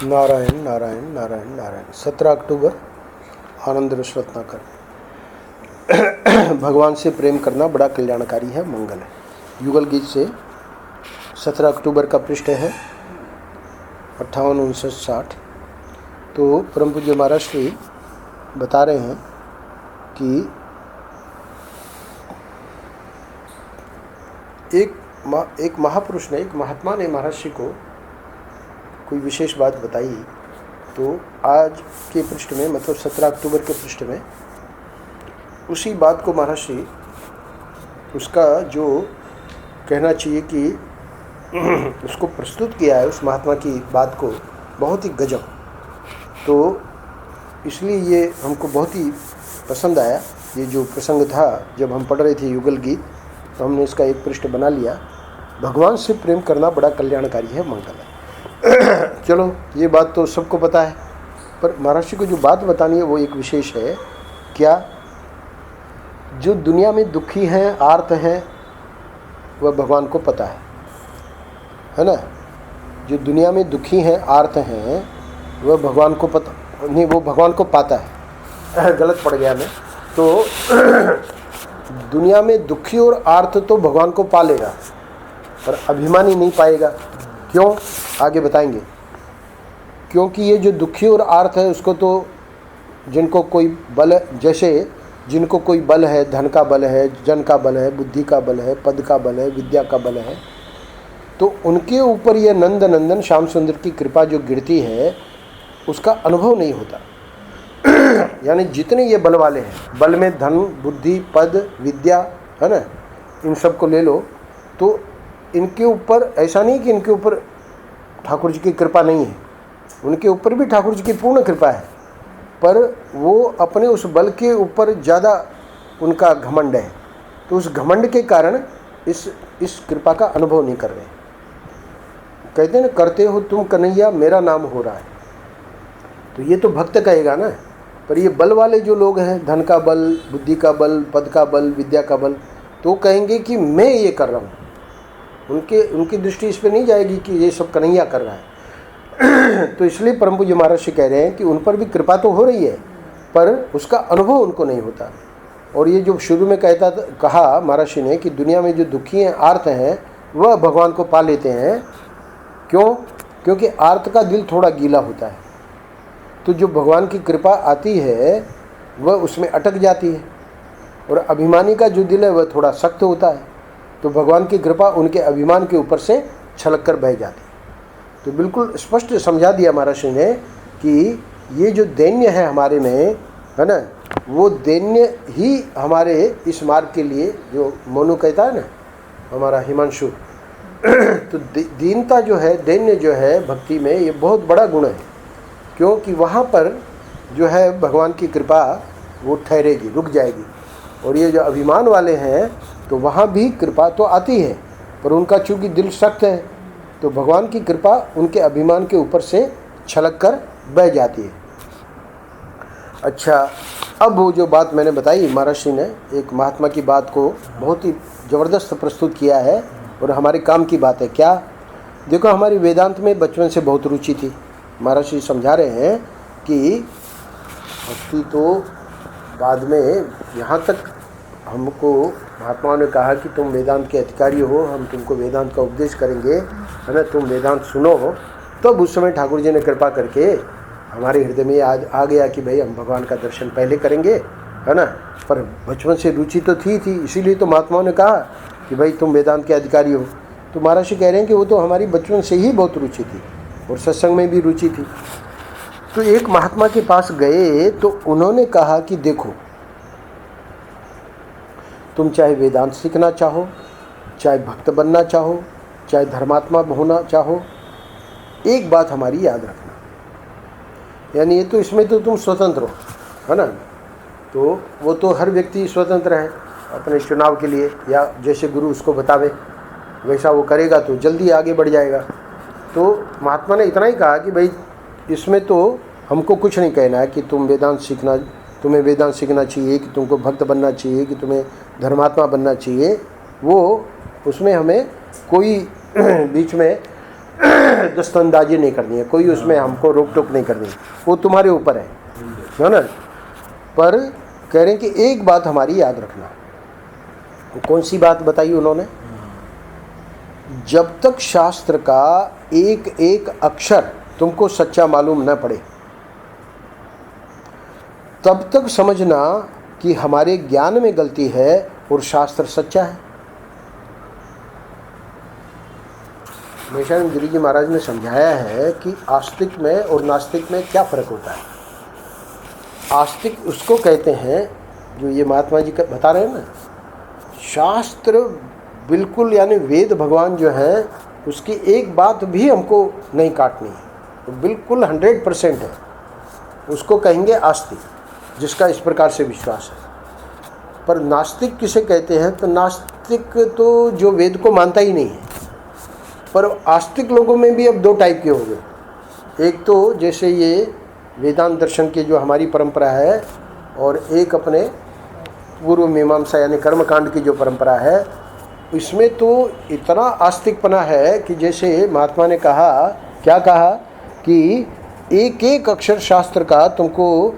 नारायण नारायण नारायण नारायण। 17 अक्टूबर आनंद रत्नाकर। भगवान से प्रेम करना बड़ा कल्याणकारी है, मंगल है। युगल गीत से 17 अक्टूबर का पृष्ठ है 58-59-60। तो परम पूज्य महाराज श्री बता रहे हैं कि एक महापुरुष ने, एक महात्मा ने महाराज श्री को कोई विशेष बात बताई। तो आज के पृष्ठ में, मतलब 17 अक्टूबर के पृष्ठ में उसी बात को महाराज श्री, उसका जो कहना चाहिए कि उसको प्रस्तुत किया है, उस महात्मा की बात को बहुत ही गजब। तो इसलिए ये हमको बहुत ही पसंद आया। ये जो प्रसंग था जब हम पढ़ रहे थे युगल गीत, तो हमने इसका एक पृष्ठ बना लिया। भगवान से प्रेम करना बड़ा कल्याणकारी है, मंगल है। चलो, ये बात तो सबको पता है, पर महाराज जी को जो बात बतानी है वो एक विशेष है। क्या? जो दुनिया में दुखी हैं, आर्त हैं, वह भगवान को पता है ना। जो दुनिया में दुखी हैं, आर्त हैं, वह भगवान को पता नहीं, वो भगवान को पाता है। गलत पड़ गया मैं। तो दुनिया में दुखी और आर्त तो भगवान को पा लेगा, पर अभिमानी नहीं पाएगा। क्यों? आगे बताएंगे। क्योंकि ये जो दुखी और आर्त है, उसको तो जिनको कोई बल, जैसे जिनको कोई बल है, धन का बल है, जन का बल है, बुद्धि का बल है, पद का बल है, विद्या का बल है, तो उनके ऊपर ये नंद नंदन श्याम सुंदर की कृपा जो गिरती है, उसका अनुभव नहीं होता। यानी जितने ये बल वाले हैं, बल में धन, बुद्धि, पद, विद्या है ना, इन सब को ले लो, तो इनके ऊपर ऐसा नहीं कि इनके ऊपर ठाकुर जी की कृपा नहीं है। उनके ऊपर भी ठाकुर जी की पूर्ण कृपा है, पर वो अपने उस बल के ऊपर ज़्यादा उनका घमंड है। तो उस घमंड के कारण इस कृपा का अनुभव नहीं कर रहे। कहते हैं ना, करते हो तुम कन्हैया मेरा नाम हो रहा है। तो ये तो भक्त कहेगा ना, पर ये बल वाले जो लोग हैं, धन का बल, बुद्धि का बल, पद का बल, विद्या का बल, तो कहेंगे कि मैं ये कर रहा हूँ। उनकी दृष्टि इस पर नहीं जाएगी कि ये सब कन्हैया कर रहा है। तो इसलिए परम पूज्य महाराज जी कह रहे हैं कि उन पर भी कृपा तो हो रही है, पर उसका अनुभव उनको नहीं होता। और ये जो शुरू में कहा महाराज जी ने कि दुनिया में जो दुखी हैं, आर्त हैं, वह भगवान को पा लेते हैं। क्यों? क्योंकि आर्त का दिल थोड़ा गीला होता है। तो जो भगवान की कृपा आती है वह उसमें अटक जाती है, और अभिमानी का जो दिल है वह थोड़ा सख्त होता है। तो भगवान की कृपा उनके अभिमान के ऊपर से छलक कर बह जाती है। तो बिल्कुल स्पष्ट समझा दिया महाराज ने कि ये जो दैन्य है हमारे में, है ना, वो दैन्य ही हमारे इस मार्ग के लिए, जो मोनू कहता है ना, हमारा हिमांशु, तो दीनता जो है, दैन्य जो है भक्ति में, ये बहुत बड़ा गुण है। क्योंकि वहाँ पर जो है भगवान की कृपा वो ठहरेगी, रुक जाएगी। और ये जो अभिमान वाले हैं, तो वहाँ भी कृपा तो आती है, पर उनका चूँकि दिल सख्त है, तो भगवान की कृपा उनके अभिमान के ऊपर से छलक कर बह जाती है। अच्छा, अब वो जो बात मैंने बताई, महाराज श्री ने एक महात्मा की बात को बहुत ही ज़बरदस्त प्रस्तुत किया है, और हमारे काम की बात है। क्या? देखो, हमारी वेदांत में बचपन से बहुत रुचि थी। महाराज श्री समझा रहे हैं कि भक्ति तो बाद में, यहाँ तक हमको महात्माओं ने कहा कि तुम वेदांत के अधिकारी हो, हम तुमको वेदांत का उपदेश करेंगे, है ना, तुम वेदांत सुनो। तब उस समय ठाकुर जी ने कृपा करके हमारे हृदय में आ गया कि भाई हम भगवान का दर्शन पहले करेंगे, है ना। पर बचपन से रुचि तो थी, इसीलिए तो महात्माओं ने कहा कि भाई तुम वेदांत के अधिकारी हो। तो महाराज जी कह रहे हैं कि वो तो हमारी बचपन से ही बहुत रुचि थी, और सत्संग में भी रुचि थी। तो एक महात्मा के पास गए, तो उन्होंने कहा कि देखो, तुम चाहे वेदांत सीखना चाहो, चाहे भक्त बनना चाहो, चाहे धर्मात्मा होना चाहो, एक बात हमारी याद रखना, यानी ये तो इसमें तो तुम स्वतंत्र हो, है ना। तो वो तो हर व्यक्ति स्वतंत्र है अपने चुनाव के लिए, या जैसे गुरु उसको बतावे वैसा वो करेगा तो जल्दी आगे बढ़ जाएगा। तो महात्मा ने इतना ही कहा कि भाई इसमें तो हमको कुछ नहीं कहना है कि तुम्हें वेदांत सीखना चाहिए, कि तुमको भक्त बनना चाहिए, कि तुम्हें धर्मात्मा बनना चाहिए। वो उसमें हमें कोई बीच में दस्तंदाजी नहीं करनी है, कोई उसमें हमको रोक टोक नहीं करनी, वो तुम्हारे ऊपर है ना। पर कह रहे हैं कि एक बात हमारी याद रखना। कौन सी बात बताई उन्होंने? जब तक शास्त्र का एक एक अक्षर तुमको सच्चा मालूम न पड़े, तब तक समझना कि हमारे ज्ञान में गलती है और शास्त्र सच्चा है। मेषानंद गिरी जी महाराज ने समझाया है कि आस्तिक में और नास्तिक में क्या फ़र्क होता है। आस्तिक उसको कहते हैं जो ये महात्मा जी बता रहे हैं ना, शास्त्र बिल्कुल यानी वेद भगवान जो है उसकी एक बात भी हमको नहीं काटनी है, तो बिल्कुल 100% है, उसको कहेंगे आस्तिक, जिसका इस प्रकार से विश्वास है। पर नास्तिक किसे कहते हैं? तो नास्तिक तो जो वेद को मानता ही नहीं है। पर आस्तिक लोगों में भी अब दो टाइप के हो गए। एक तो जैसे ये वेदांत दर्शन की जो हमारी परंपरा है, और एक अपने पूर्व मीमांसा यानी कर्मकांड की जो परंपरा है, इसमें तो इतना आस्तिकपना है कि जैसे महात्मा ने कहा, क्या कहा कि एक एक अक्षर शास्त्र का तुमको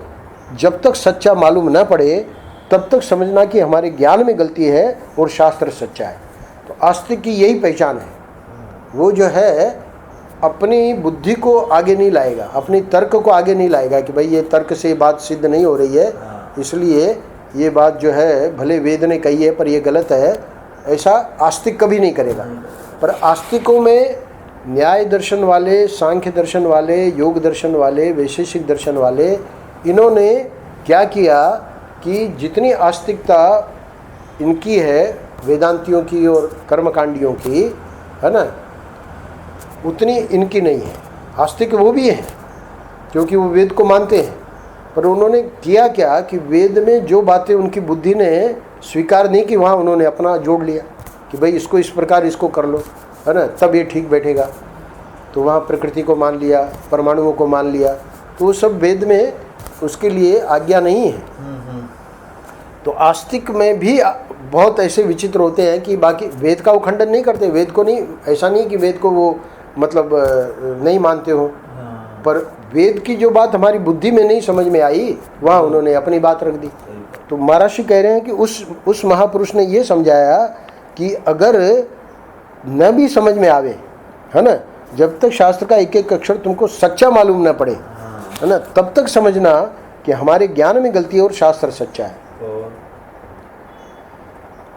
जब तक सच्चा मालूम न पड़े तब तक समझना कि हमारे ज्ञान में गलती है और शास्त्र सच्चा है। तो आस्तिक की यही पहचान है। वो जो है अपनी बुद्धि को आगे नहीं लाएगा, अपनी तर्क को आगे नहीं लाएगा कि भाई ये तर्क से बात सिद्ध नहीं हो रही है, इसलिए ये बात जो है भले वेद ने कही है पर ये गलत है, ऐसा आस्तिक कभी नहीं करेगा। पर आस्तिकों में न्याय दर्शन वाले, सांख्य दर्शन वाले, योग दर्शन वाले, वैशेषिक दर्शन वाले, इन्होंने क्या किया कि जितनी आस्तिकता इनकी है वेदांतियों की और कर्मकांडियों की, है ना, उतनी इनकी नहीं है। आस्तिक वो भी हैं क्योंकि वो वेद को मानते हैं, पर उन्होंने किया क्या कि वेद में जो बातें उनकी बुद्धि ने स्वीकार नहीं की, वहाँ उन्होंने अपना जोड़ लिया कि भाई इसको इस प्रकार इसको कर लो, है ना, तब ये ठीक बैठेगा। तो वहाँ प्रकृति को मान लिया, परमाणुओं को मान लिया, तो वो सब वेद में उसके लिए आज्ञा नहीं है। तो आस्तिक में भी बहुत ऐसे विचित्र होते हैं कि बाकी वेद का वो खंडन नहीं करते, वेद को नहीं, ऐसा नहीं कि वेद को वो मतलब नहीं मानते हो, पर वेद की जो बात हमारी बुद्धि में नहीं समझ में आई वहाँ उन्होंने अपनी बात रख दी। तो महाराज कह रहे हैं कि उस महापुरुष ने ये समझाया कि अगर न भी समझ में आवे, है ना, जब तक शास्त्र का एक एक अक्षर तुमको सच्चा मालूम न पड़े, है ना, तब तक समझना कि हमारे ज्ञान में गलती है और शास्त्र सच्चा है।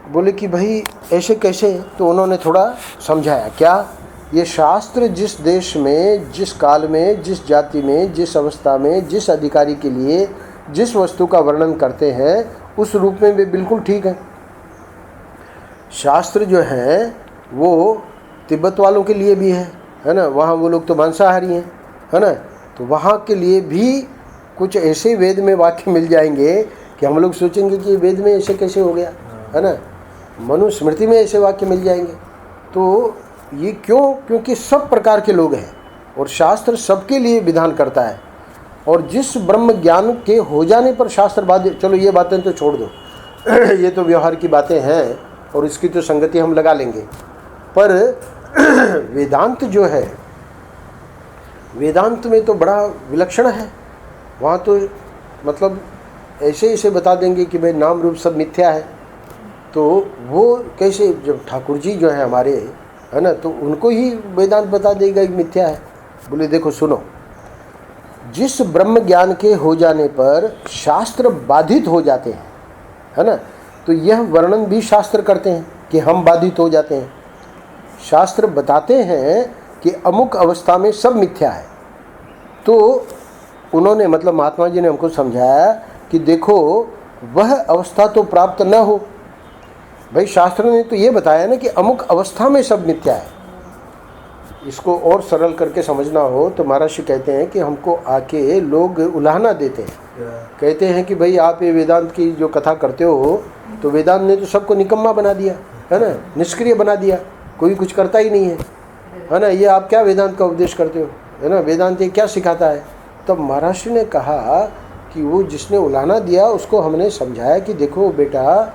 बोले कि भाई ऐसे कैसे? तो उन्होंने थोड़ा समझाया, क्या ये शास्त्र जिस देश में, जिस काल में, जिस जाति में, जिस अवस्था में, जिस अधिकारी के लिए जिस वस्तु का वर्णन करते हैं उस रूप में भी बिल्कुल ठीक है। शास्त्र जो है वो तिब्बत वालों के लिए भी है ना, वहाँ वो लोग तो मांसाहारी हैं, है ना, तो वहाँ के लिए भी कुछ ऐसे वेद में वाक्य मिल जाएंगे कि हम लोग सोचेंगे कि वेद में ऐसे कैसे हो गया, है ना, मनुस्मृति में ऐसे वाक्य मिल जाएंगे। तो ये क्यों? क्योंकि सब प्रकार के लोग हैं और शास्त्र सबके लिए विधान करता है। और जिस ब्रह्म ज्ञान के हो जाने पर शास्त्र बाध्य, चलो ये बातें तो छोड़ दो ये तो व्यवहार की बातें हैं और इसकी तो संगति हम लगा लेंगे, पर वेदांत जो है, वेदांत में तो बड़ा विलक्षण है। वहाँ तो मतलब ऐसे ऐसे बता देंगे कि भाई नाम रूप सब मिथ्या है। तो वो कैसे, जब ठाकुर जी जो है हमारे, है ना, तो उनको ही वेदांत बता देगा कि मिथ्या है। बोले देखो सुनो, जिस ब्रह्म ज्ञान के हो जाने पर शास्त्र बाधित हो जाते हैं, है ना, तो यह वर्णन भी शास्त्र करते हैं कि हम बाधित हो जाते हैं। शास्त्र बताते हैं कि अमुक अवस्था में सब मिथ्या है। तो उन्होंने मतलब महात्मा जी ने हमको समझाया कि देखो वह अवस्था तो प्राप्त न हो। भाई शास्त्र ने तो ये बताया ना कि अमुक अवस्था में सब मिथ्या है। इसको और सरल करके समझना हो तो महाराज कहते हैं कि हमको आके लोग उलाहना देते हैं, कहते हैं कि भाई आप ये वेदांत की जो कथा करते हो तो वेदांत ने तो सबको निकम्मा बना दिया, है ना, निष्क्रिय बना दिया, कोई कुछ करता ही नहीं है ना, ये आप क्या वेदांत का उपदेश करते हो, है ना, वेदांत ये क्या सिखाता है। तब महाराज ने कहा कि वो जिसने उलाहना दिया उसको हमने समझाया कि देखो बेटा,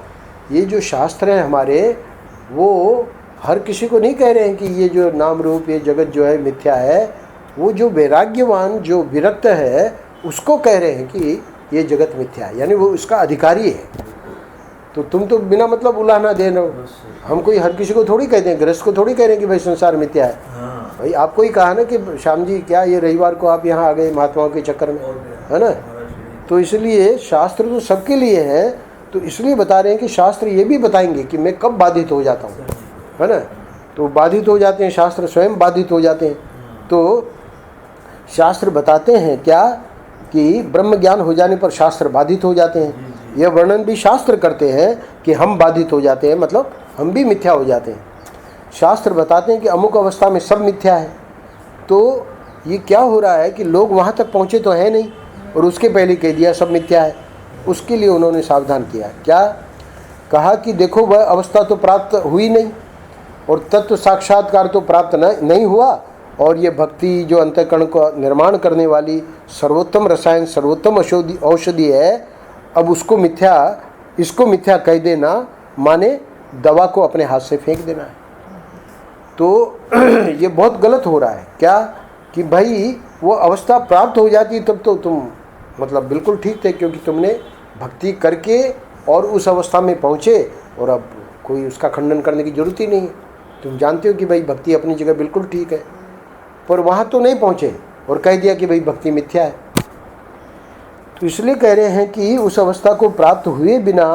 ये जो शास्त्र हैं हमारे वो हर किसी को नहीं कह रहे हैं कि ये जो नाम रूप ये जगत जो है मिथ्या है। वो जो वैराग्यवान जो विरक्त है उसको कह रहे हैं कि ये जगत मिथ्या है, यानी वो उसका अधिकारी है। तो तुम तो बिना मतलब उलाहना दे रहे हो। हम कोई हर किसी को थोड़ी कहते हैं, गृहस्थ को थोड़ी कह रहे हैं कि भाई संसार मिथ्या है। भाई आपको ही कहा ना कि श्याम जी क्या ये रविवार को आप यहाँ आ गए महात्माओं के चक्कर में, है ना। तो इसलिए शास्त्र तो सबके लिए है, तो इसलिए बता रहे हैं कि शास्त्र ये भी बताएंगे कि मैं कब बाधित हो जाता हूँ, है ना। तो बाधित हो जाते हैं, शास्त्र स्वयं बाधित हो जाते हैं। तो शास्त्र बताते हैं क्या कि ब्रह्म ज्ञान हो जाने पर शास्त्र बाधित हो जाते हैं। यह वर्णन भी शास्त्र करते हैं कि हम बाधित हो जाते हैं, मतलब हम भी मिथ्या हो जाते हैं। शास्त्र बताते हैं कि अमुक अवस्था में सब मिथ्या है। तो ये क्या हो रहा है कि लोग वहाँ तक पहुँचे तो है नहीं, और उसके पहले कह दिया सब मिथ्या है। उसके लिए उन्होंने सावधान किया। क्या कहा कि देखो वह अवस्था तो प्राप्त हुई नहीं, और तत्व साक्षात्कार तो प्राप्त नहीं हुआ, और ये भक्ति जो अंतःकरण को निर्माण करने वाली सर्वोत्तम रसायन सर्वोत्तम औषधि है, अब उसको मिथ्या, इसको मिथ्या कह देना माने दवा को अपने हाथ से फेंक देना है। तो ये बहुत गलत हो रहा है। क्या कि भाई वो अवस्था प्राप्त हो जाती तब तो तुम मतलब बिल्कुल ठीक थे, क्योंकि तुमने भक्ति करके और उस अवस्था में पहुँचे, और अब कोई उसका खंडन करने की जरूरत ही नहीं है। तुम जानते हो कि भाई भक्ति अपनी जगह बिल्कुल ठीक है, पर वहाँ तो नहीं पहुँचे और कह दिया कि भाई भक्ति मिथ्या है। तो इसलिए कह रहे हैं कि उस अवस्था को प्राप्त हुए बिना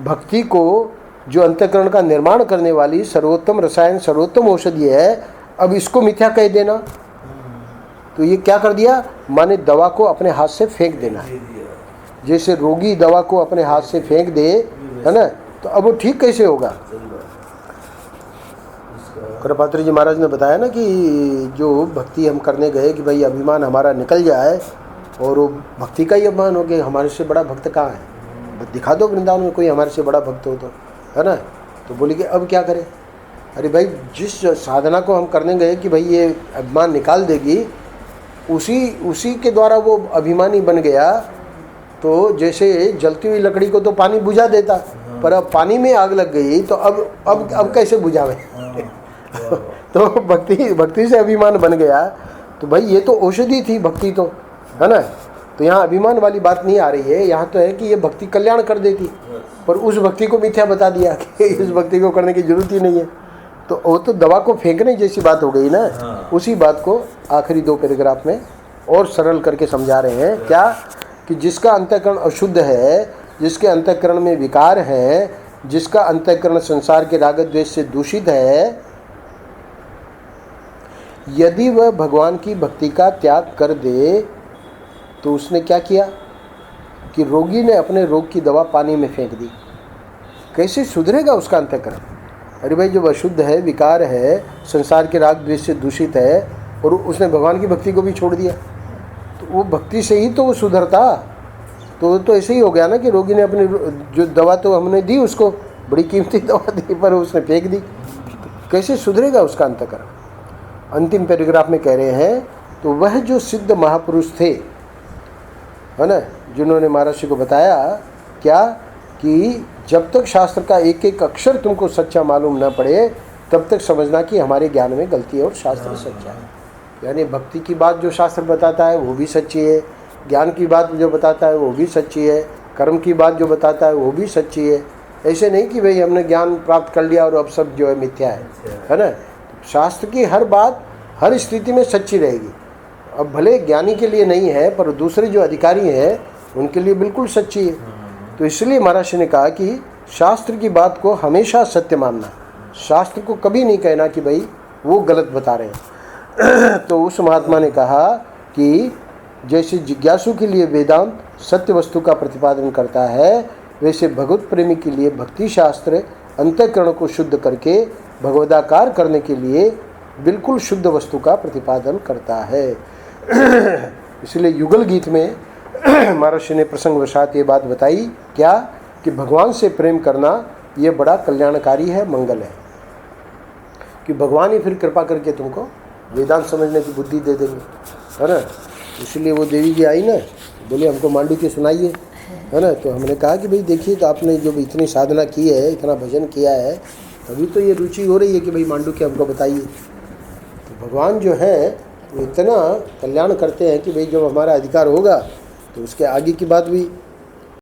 भक्ति को जो अंतःकरण का निर्माण करने वाली सर्वोत्तम रसायन सर्वोत्तम औषधि है, अब इसको मिथ्या कह देना, तो ये क्या कर दिया माने दवा को अपने हाथ से फेंक देना है। जैसे रोगी दवा को अपने हाथ से फेंक दे, है ना, तो अब वो ठीक कैसे होगा। कृपात्री जी महाराज ने बताया ना कि जो भक्ति हम करने गए कि भाई अभिमान हमारा निकल जाए, और वो भक्ति का ही अभिमान हो गया, हमारे से बड़ा भक्त कहाँ है, दिखा दो वृंदावन में कोई हमारे से बड़ा भक्त हो तो, है ना। तो बोले कि अब क्या करें। अरे भाई जिस साधना को हम करने गए कि भाई ये अभिमान निकाल देगी, उसी के द्वारा वो अभिमानी बन गया। तो जैसे जलती हुई लकड़ी को तो पानी बुझा देता, पर अब पानी में आग लग गई तो अब कैसे बुझावे। तो भक्ति से अभिमान बन गया। तो भाई ये तो औषधि थी भक्ति तो, है ना। तो यहाँ अभिमान वाली बात नहीं आ रही है, यहाँ तो है कि ये भक्ति कल्याण कर देती, पर उस भक्ति को मिथ्या बता दिया कि इस भक्ति को करने की जरूरत ही नहीं है। तो वो तो दवा को फेंकने जैसी बात हो गई ना। उसी बात को आखिरी 2 पैराग्राफ में और सरल करके समझा रहे हैं। क्या कि जिसका अंतःकरण अशुद्ध है, जिसके अंतःकरण में विकार है, जिसका अंतःकरण संसार के राग द्वेष से दूषित है, यदि वह भगवान की भक्ति का त्याग कर दे तो उसने क्या किया कि रोगी ने अपने रोग की दवा पानी में फेंक दी। कैसे सुधरेगा उसका अंतःकरण। अरे भाई जब अशुद्ध है, विकार है, संसार के राग द्वेष से दूषित है, और उसने भगवान की भक्ति को भी छोड़ दिया, तो वो भक्ति से ही तो वो सुधरता। तो ऐसे ही हो गया ना कि रोगी ने अपनी जो दवा तो हमने दी उसको, बड़ी कीमती दवा दी, पर उसने फेंक दी, तो कैसे सुधरेगा उसका अंतःकरण। अंतिम पैराग्राफ में कह रहे हैं, तो वह जो सिद्ध महापुरुष थे, है ना, जिन्होंने महर्षि को बताया क्या कि जब तक शास्त्र का एक एक अक्षर तुमको सच्चा मालूम न पड़े तब तक समझना कि हमारे ज्ञान में गलती है और शास्त्र सच्चा है। यानी भक्ति की बात जो शास्त्र बताता है वो भी सच्ची है, ज्ञान की बात जो बताता है वो भी सच्ची है, कर्म की बात जो बताता है वो भी सच्ची है। ऐसे नहीं कि भाई हमने ज्ञान प्राप्त कर लिया और अब सब जो है मिथ्या है ना। शास्त्र की हर बात हर स्थिति में सच्ची रहेगी। अब भले ज्ञानी के लिए नहीं है, पर दूसरे जो अधिकारी हैं उनके लिए बिल्कुल सच्ची है। तो इसलिए महर्षि ने कहा कि शास्त्र की बात को हमेशा सत्य मानना, शास्त्र को कभी नहीं कहना कि भाई वो गलत बता रहे हैं। तो उस महात्मा ने कहा कि जैसे जिज्ञासु के लिए वेदांत सत्य वस्तु का प्रतिपादन करता है, वैसे भगवत प्रेमी के लिए भक्ति शास्त्र अंतःकरण को शुद्ध करके भगवदाकार करने के लिए बिल्कुल शुद्ध वस्तु का प्रतिपादन करता है। इसलिए युगल गीत में महर्षि ने प्रसंगवशात ये बात बताई क्या कि भगवान से प्रेम करना ये बड़ा कल्याणकारी है, मंगल है, कि भगवान ही फिर कृपा करके तुमको वेदांत समझने की बुद्धि दे देंगे, है ना। इसलिए वो देवी जी आई ना, बोले हमको मांडुक्य सुनाइए, है ना। तो हमने कहा कि भाई देखिए, तो आपने जो इतनी साधना की है, इतना भजन किया है, तभी तो ये रुचि हो रही है कि भाई मांडुक्य हमको बताइए। तो भगवान जो है वो इतना कल्याण करते हैं कि भाई जब हमारा अधिकार होगा तो उसके आगे की बात भी